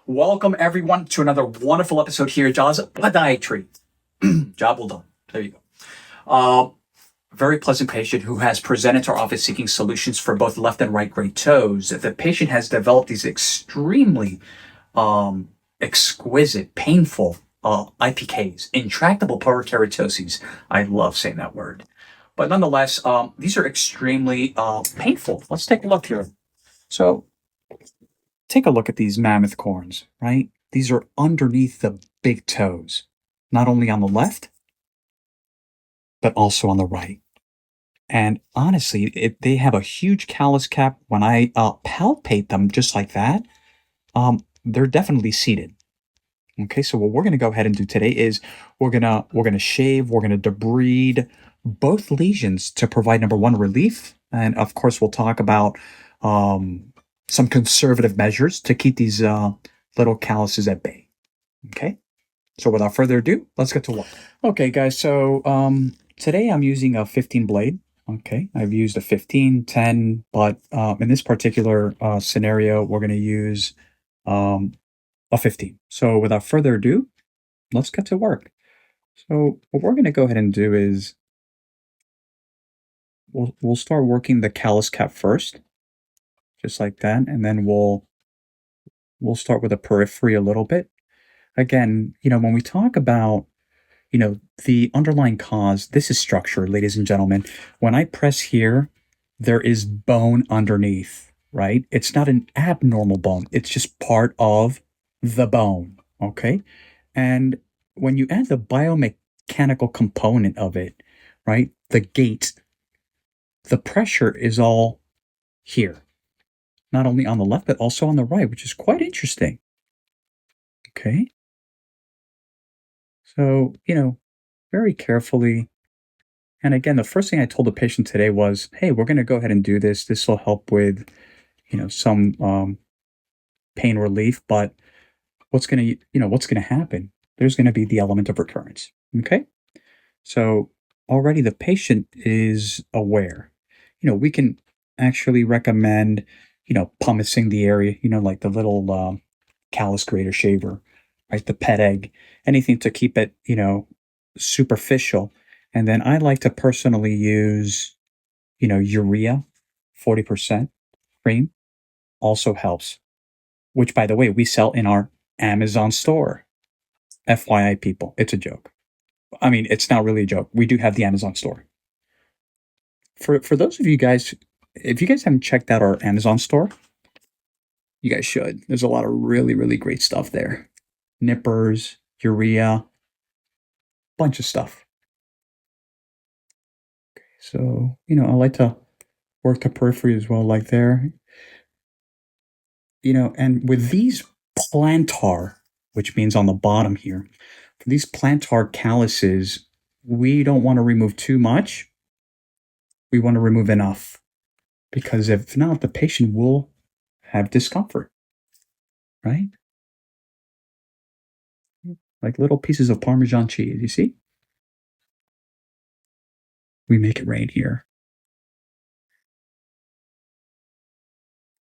Welcome everyone to another wonderful episode here at Podiatry. Job well done. There you go. Very pleasant patient who has presented to our office seeking solutions for both left and right great toes. The patient has developed these extremely exquisite, painful IPKs, intractable parokeratoses. I love saying that word. But nonetheless, these are extremely painful. Let's take a look here. So take a look at these mammoth corns, right? These are underneath the big toes, not only on the left, but also on the right. And honestly, they have a huge callus cap. When I palpate them just like that, they're definitely seated. Okay, so what we're going to go ahead and do today is we're gonna shave, we're gonna debride both lesions to provide number one, relief, and of course we'll talk about some conservative measures to keep these little calluses at bay. Okay, so without further ado, let's get to work. Okay, guys, so today I'm using a 15 blade. Okay, I've used a 15, 10, but in this particular scenario, we're going to use a 15. So without further ado, let's get to work. So what we're going to go ahead and do is we'll start working the callus cap first, just like that, and then we'll start with the periphery a little bit. Again, when we talk about the underlying cause, this is structure, ladies and gentlemen. When I press here, there is bone underneath, right? It's not an abnormal bone. It's just part of the bone, okay? And when you add the biomechanical component of it, right, the gait, the pressure is all here. Not only on the left, but also on the right, which is quite interesting. Okay? So, very carefully. And again, the first thing I told the patient today was, hey, we're going to go ahead and do this. This will help with, some pain relief. But what's going to happen? There's going to be the element of recurrence. Okay? So already the patient is aware. We can actually recommend, pumicing the area, like the little callus grater shaver, right? The pet egg, anything to keep it, superficial. And then I like to personally use, urea, 40% cream also helps, which by the way, we sell in our Amazon store. FYI, people, it's a joke. I mean, it's not really a joke. We do have the Amazon store. For those of you guys, if you guys haven't checked out our Amazon store, you guys should. There's a lot of really, really great stuff there. Nippers, urea, bunch of stuff. Okay, so, I like to work the periphery as well, like there. And with these plantar, which means on the bottom here, for these plantar calluses, we don't want to remove too much. We want to remove enough, because if not, the patient will have discomfort, right? Like little pieces of Parmesan cheese, you see? We make it rain here.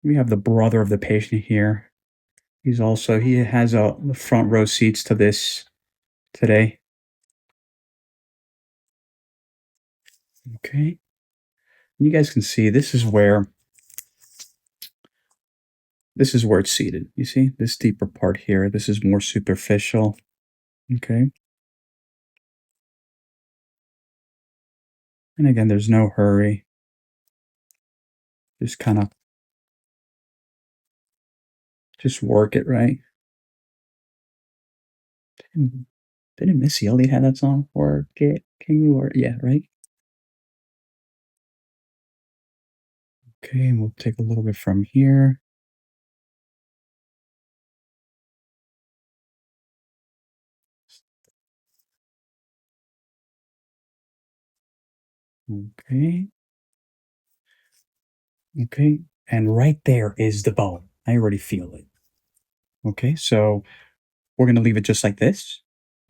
We have the brother of the patient here. He has the front row seats to this today. Okay. You guys can see this is where it's seated. You see this deeper part here. This is more superficial. Okay. And again, there's no hurry. Just kind of work it, right? Didn't Missy Elliott have that song? Work it, can you work? Yeah, right? Okay, and we'll take a little bit from here. Okay. Okay, and right there is the bone. I already feel it. Okay, so we're going to leave it just like this.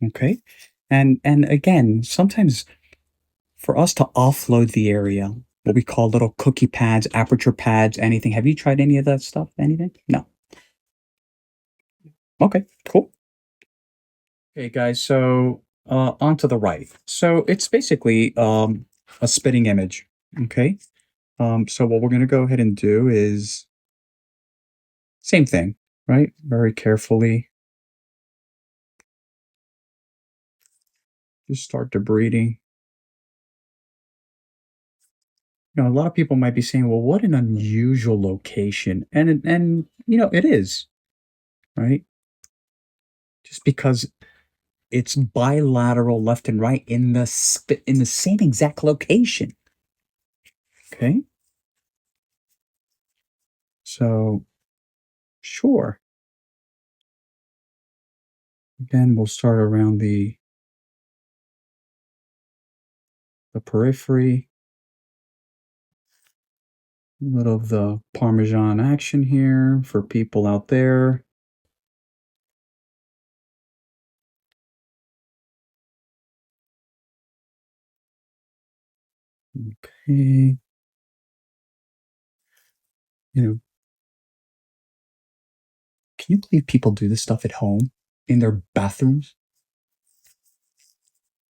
Okay, and again, sometimes for us to offload the area, what we call little cookie pads, aperture pads, anything. Have you tried any of that stuff? Anything? No. Okay, cool. Okay, guys, so on to the right. So it's basically a spitting image. Okay. So what we're going to go ahead and do is same thing, right? Very carefully. Just start debriding. A lot of people might be saying, "Well, what an unusual location," and it is, right? Just because it's bilateral, left and right in the same exact location. Okay, so sure. Again, we'll start around the periphery, a little of the Parmesan action here for people out there. Okay. You know, can you believe people do this stuff at home in their bathrooms?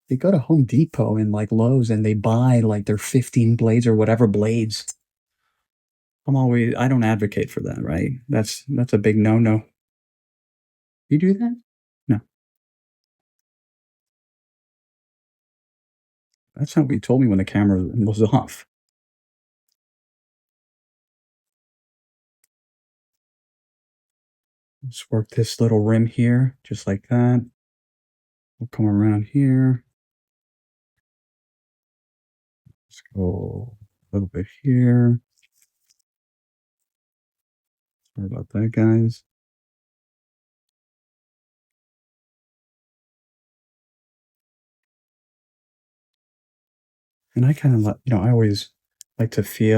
They go to Home Depot and like Lowe's and they buy like their 15 blades or whatever blades. I don't advocate for that, right? That's a big no-no. You do that? No. That's not what you told me when the camera was off. Let's work this little rim here, just like that. We'll come around here. Let's go a little bit here. Sorry about that, guys. And I kind of, I always like to see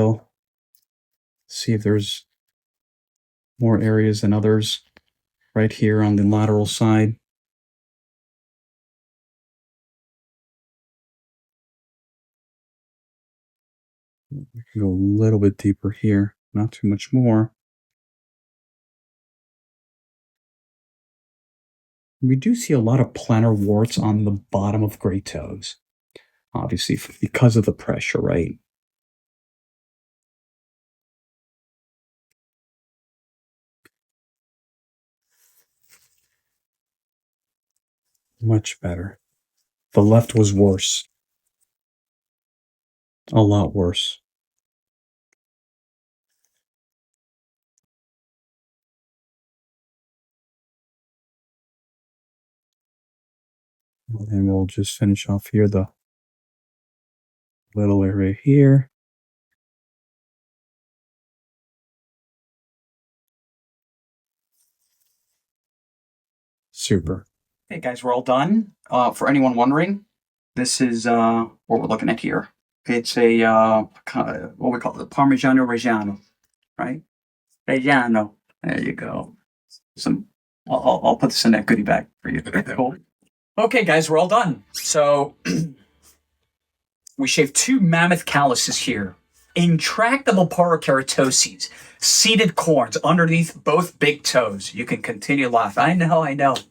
if there's more areas than others right here on the lateral side. We can go a little bit deeper here, not too much more. We do see a lot of plantar warts on the bottom of great toes, obviously because of the pressure, right? Much better. The left was worse. A lot worse. And we'll just finish off here, the little area here. Super. Hey guys, we're all done. For anyone wondering, this is what we're looking at here. It's a what we call it, Parmigiano Reggiano, right? Reggiano. There you go. I'll put this in that goodie bag for you. Cool. Okay, guys, we're all done. So we shaved 2 mammoth calluses here. Intractable porokeratoses, seated corns underneath both big toes. You can continue to laugh. I know. I don't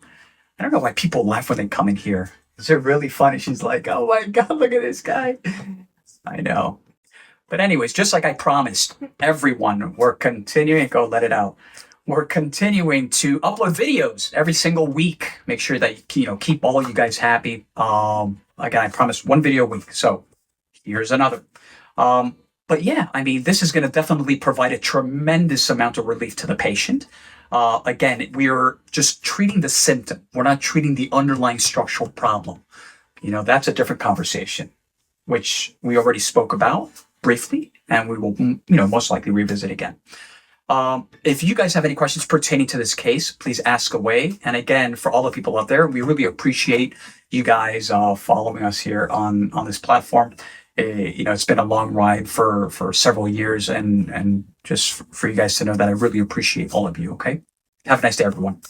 know why people laugh when they come in here. Is it really funny? She's like, oh my God, look at this guy. I know. But anyways, just like I promised everyone, we're continuing, go let it out. We're continuing to upload videos every single week. Make sure that, keep all you guys happy. Again, I promised 1 video a week. So here's another. But yeah, I mean, this is going to definitely provide a tremendous amount of relief to the patient. Again, we're just treating the symptom. We're not treating the underlying structural problem. That's a different conversation, which we already spoke about briefly, and we will, most likely revisit again. If you guys have any questions pertaining to this case, please ask away. And again, for all the people out there, we really appreciate you guys following us here on this platform. It's been a long ride for several years, and just for you guys to know that I really appreciate all of you. Okay, have a nice day, everyone.